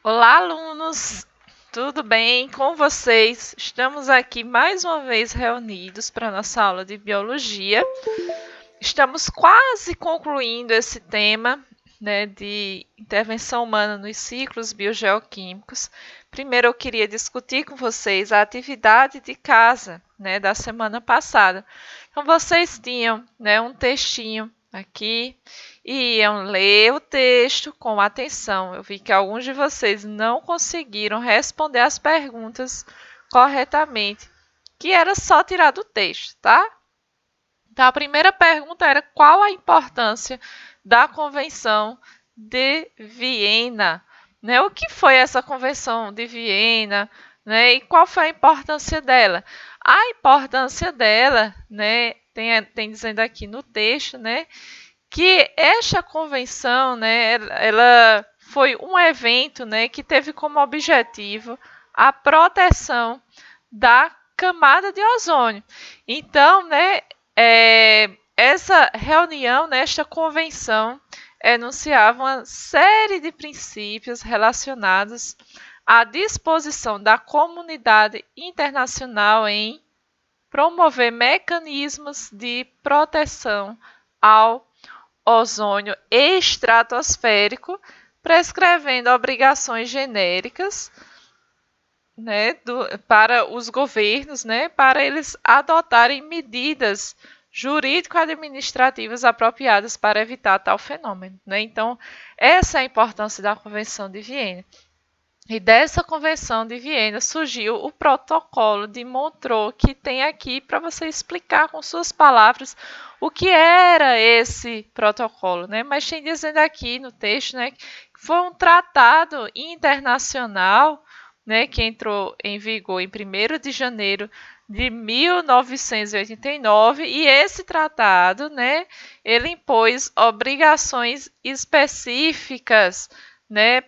Olá, alunos! Tudo bem com vocês? Estamos aqui mais uma vez reunidos para a nossa aula de biologia. Estamos quase concluindo esse tema, de intervenção humana nos ciclos biogeoquímicos. Primeiro, eu queria discutir com vocês a atividade de casa, da semana passada. Então, vocês tinham, um textinho aqui e iam ler o texto com atenção. Eu vi que alguns de vocês não conseguiram responder as perguntas corretamente, que era só tirar do texto, tá? Então, a primeira pergunta era: qual a importância da Convenção de Viena? O que foi essa Convenção de Viena? E qual foi a importância dela? A importância dela, tem dizendo aqui no texto, que esta convenção, ela foi um evento, que teve como objetivo a proteção da camada de ozônio. Então, essa reunião, esta convenção, enunciava uma série de princípios relacionados à disposição da comunidade internacional em promover mecanismos de proteção ao ozônio estratosférico, prescrevendo obrigações genéricas para os governos, para eles adotarem medidas jurídico-administrativas apropriadas para evitar tal fenômeno. Então, essa é a importância da Convenção de Viena. E dessa Convenção de Viena surgiu o protocolo de Montreux, que tem aqui para você explicar com suas palavras o que era esse protocolo. Mas tem dizendo aqui no texto que foi um tratado internacional que entrou em vigor em 1º de janeiro de 1989, e esse tratado, ele impôs obrigações específicas,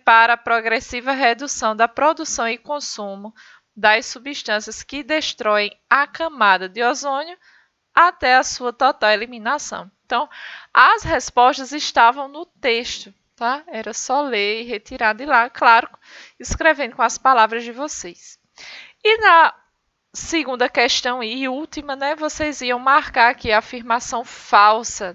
para a progressiva redução da produção e consumo das substâncias que destroem a camada de ozônio até a sua total eliminação. Então, as respostas estavam no texto, tá? Era só ler e retirar de lá, claro, escrevendo com as palavras de vocês. E na segunda questão e última, vocês iam marcar aqui a afirmação falsa,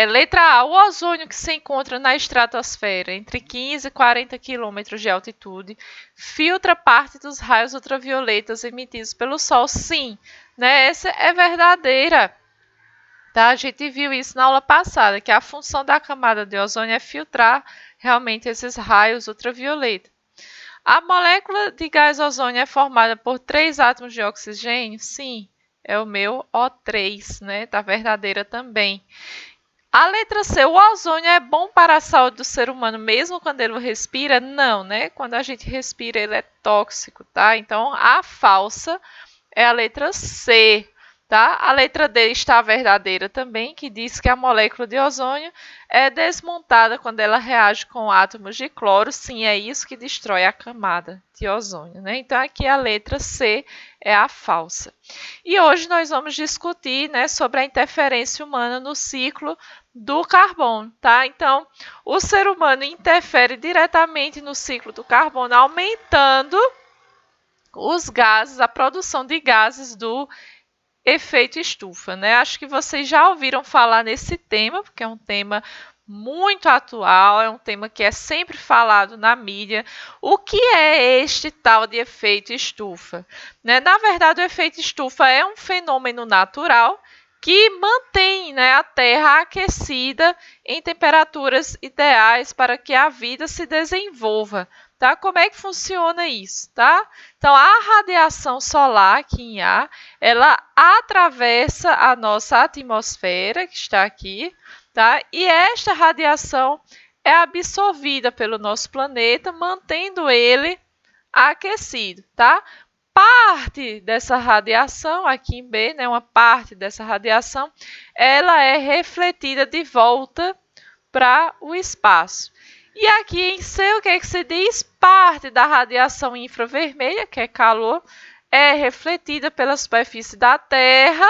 letra A. O ozônio que se encontra na estratosfera entre 15 e 40 km de altitude filtra parte dos raios ultravioletas emitidos pelo Sol. Sim, essa é verdadeira. Tá? A gente viu isso na aula passada, que a função da camada de ozônio é filtrar realmente esses raios ultravioletas. A molécula de gás ozônio é formada por 3 átomos de oxigênio? Sim, é o meu O3, tá verdadeira também. A letra C, o ozônio é bom para a saúde do ser humano mesmo quando ele respira? Não, Quando a gente respira, ele é tóxico, tá? Então, a falsa é a letra C, tá? A letra D está verdadeira também, que diz que a molécula de ozônio é desmontada quando ela reage com átomos de cloro. Sim, é isso que destrói a camada de ozônio, Então, aqui a letra C é a falsa. E hoje nós vamos discutir, sobre a interferência humana no ciclo do carbono, tá? Então, o ser humano interfere diretamente no ciclo do carbono, aumentando os gases, a produção de gases do efeito estufa, Acho que vocês já ouviram falar nesse tema, porque é um tema muito atual, é um tema que é sempre falado na mídia. O que é este tal de efeito estufa? Na verdade, o efeito estufa é um fenômeno natural que mantém a Terra aquecida em temperaturas ideais para que a vida se desenvolva. Tá? Como é que funciona isso? Tá? Então, a radiação solar aqui em A, ela atravessa a nossa atmosfera, que está aqui, tá? E esta radiação é absorvida pelo nosso planeta, mantendo ele aquecido, tá? Parte dessa radiação, aqui em B, uma parte dessa radiação, ela é refletida de volta para o espaço. E aqui em C, o que é que se diz? Parte da radiação infravermelha, que é calor, é refletida pela superfície da Terra,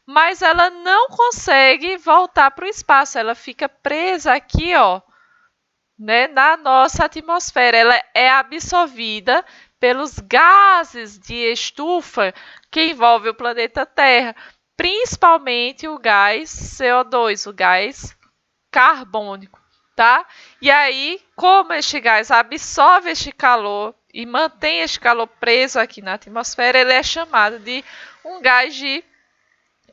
mas ela não consegue voltar para o espaço, ela fica presa aqui, né, na nossa atmosfera. Ela é absorvida pelos gases de estufa que envolve o planeta Terra, principalmente o gás CO2, o gás carbônico, tá? E aí, como este gás absorve este calor e mantém este calor preso aqui na atmosfera, ele é chamado de um gás de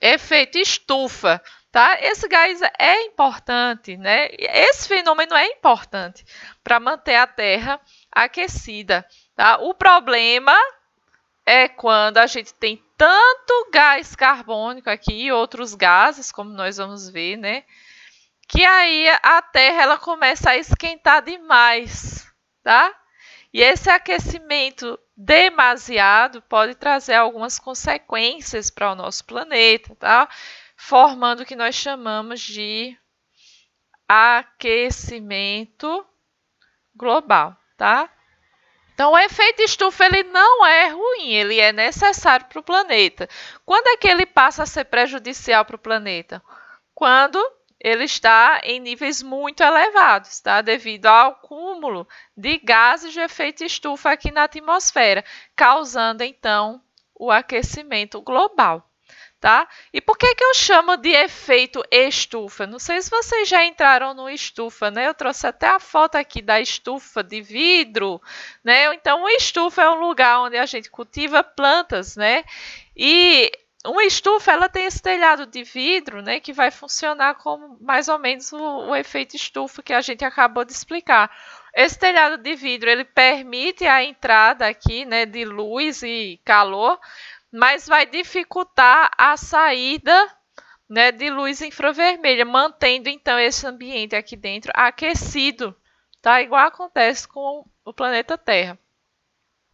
efeito estufa, tá? Esse gás é importante, né? Esse fenômeno é importante para manter a Terra aquecida, tá? O problema é quando a gente tem tanto gás carbônico aqui e outros gases, como nós vamos ver, né? Que aí a Terra ela começa a esquentar demais, tá? E esse aquecimento demasiado pode trazer algumas consequências para o nosso planeta, tá? Formando o que nós chamamos de aquecimento global, tá? Então, o efeito estufa ele não é ruim, ele é necessário para o planeta. Quando é que ele passa a ser prejudicial para o planeta? Quando ele está em níveis muito elevados, tá? Devido ao acúmulo de gases de efeito estufa aqui na atmosfera, causando então o aquecimento global, tá? E por que eu chamo de efeito estufa? Não sei se vocês já entraram no estufa, né? Eu trouxe até a foto aqui da estufa de vidro, né? Então, uma estufa é um lugar onde a gente cultiva plantas, né? E uma estufa, ela tem esse telhado de vidro, né, que vai funcionar como mais ou menos o efeito estufa que a gente acabou de explicar. Esse telhado de vidro, ele permite a entrada aqui, né, de luz e calor, mas vai dificultar a saída, né, de luz infravermelha, mantendo então esse ambiente aqui dentro aquecido, tá? Igual acontece com o planeta Terra,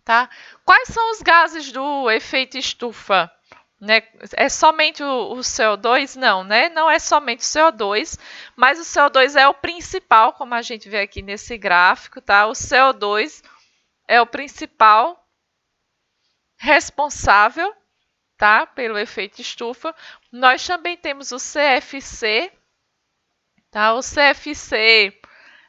tá? Quais são os gases do efeito estufa? Né? É somente o CO2? Não, né? Não é somente o CO2, mas o CO2 é o principal, como a gente vê aqui nesse gráfico, tá? O CO2 é o principal responsável, tá? Pelo efeito estufa. Nós também temos o CFC, tá? O CFC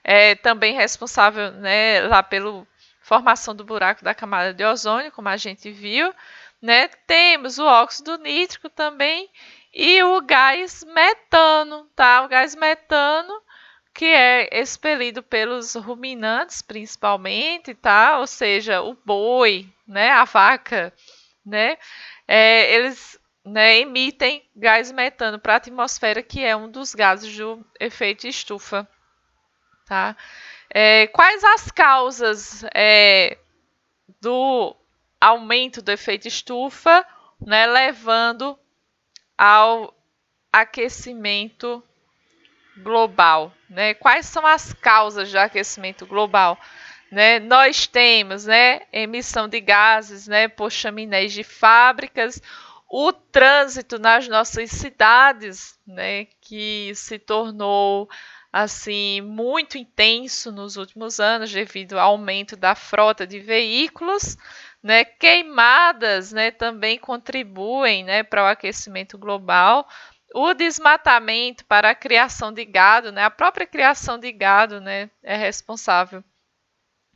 é também responsável, né, lá pela formação do buraco da camada de ozônio, como a gente viu. Né? Temos o óxido nítrico também e o gás metano, tá? O gás metano que é expelido pelos ruminantes, principalmente, tá? Ou seja, o boi, né? A vaca, né? Eles, né, emitem gás metano para a atmosfera, que é um dos gases do efeito estufa, tá? Quais as causas do aumento do efeito estufa, né, levando ao aquecimento global, né? Quais são as causas do aquecimento global? Né? Nós temos, né, emissão de gases, né, por chaminés de fábricas, o trânsito nas nossas cidades, né, que se tornou assim muito intenso nos últimos anos devido ao aumento da frota de veículos, né? Queimadas, né, também contribuem, né, para o aquecimento global. O desmatamento para a criação de gado, né, a própria criação de gado, né, é responsável,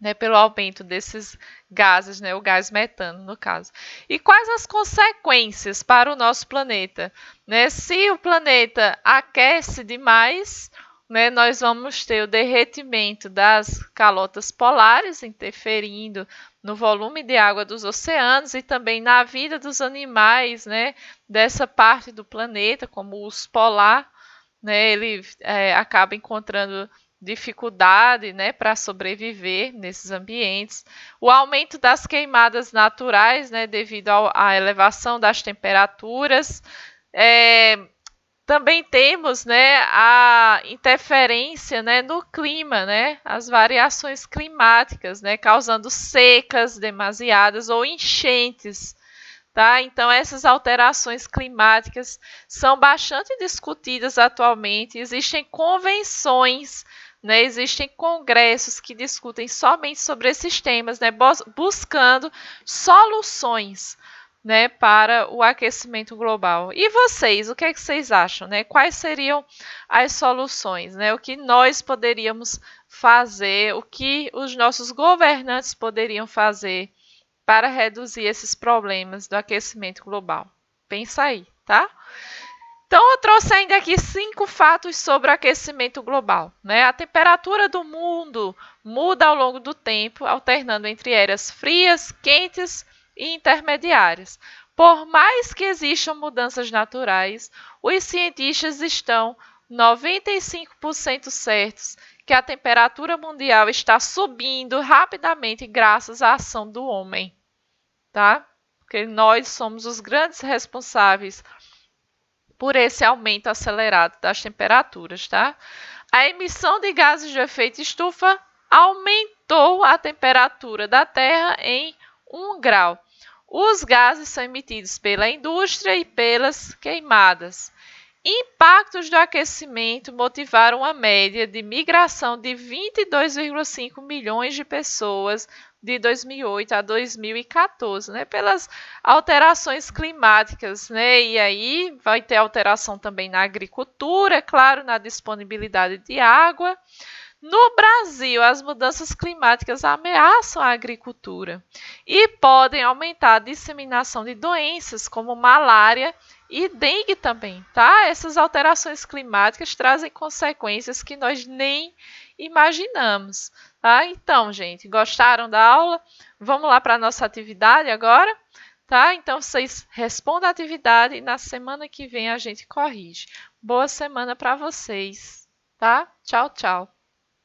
né, pelo aumento desses gases, né, o gás metano, no caso. E quais as consequências para o nosso planeta? Né? Se o planeta aquece demais, né, nós vamos ter o derretimento das calotas polares, interferindo no volume de água dos oceanos e também na vida dos animais, né, dessa parte do planeta, como o urso polar, né, ele acaba encontrando dificuldade, né, para sobreviver nesses ambientes. O aumento das queimadas naturais, né, devido à elevação das temperaturas. Também temos, né, a interferência, né, no clima, né, as variações climáticas, né, causando secas demasiadas ou enchentes. Tá? Então, essas alterações climáticas são bastante discutidas atualmente. Existem convenções, né? Existem congressos que discutem somente sobre esses temas, né? Buscando soluções, né, para o aquecimento global. E vocês, o que é que vocês acham? Né? Quais seriam as soluções? Né? O que nós poderíamos fazer, o que os nossos governantes poderiam fazer para reduzir esses problemas do aquecimento global. Pensa aí, tá? Então, eu trouxe ainda aqui 5 fatos sobre o aquecimento global, né? A temperatura do mundo muda ao longo do tempo, alternando entre eras frias, quentes e intermediárias. Por mais que existam mudanças naturais, os cientistas estão 95% certos que a temperatura mundial está subindo rapidamente graças à ação do homem, tá? Porque nós somos os grandes responsáveis por esse aumento acelerado das temperaturas, tá? A emissão de gases de efeito estufa aumentou a temperatura da Terra em 1 grau. Os gases são emitidos pela indústria e pelas queimadas. Impactos do aquecimento motivaram uma média de migração de 22,5 milhões de pessoas de 2008 a 2014, né, pelas alterações climáticas, né, e aí vai ter alteração também na agricultura, é claro, na disponibilidade de água. No Brasil, as mudanças climáticas ameaçam a agricultura e podem aumentar a disseminação de doenças como malária e dengue também, tá? Essas alterações climáticas trazem consequências que nós nem imaginamos, tá? Então, gente, gostaram da aula? Vamos lá para a nossa atividade agora, tá? Então, vocês respondam a atividade e na semana que vem a gente corrige. Boa semana para vocês, tá? Tchau, tchau.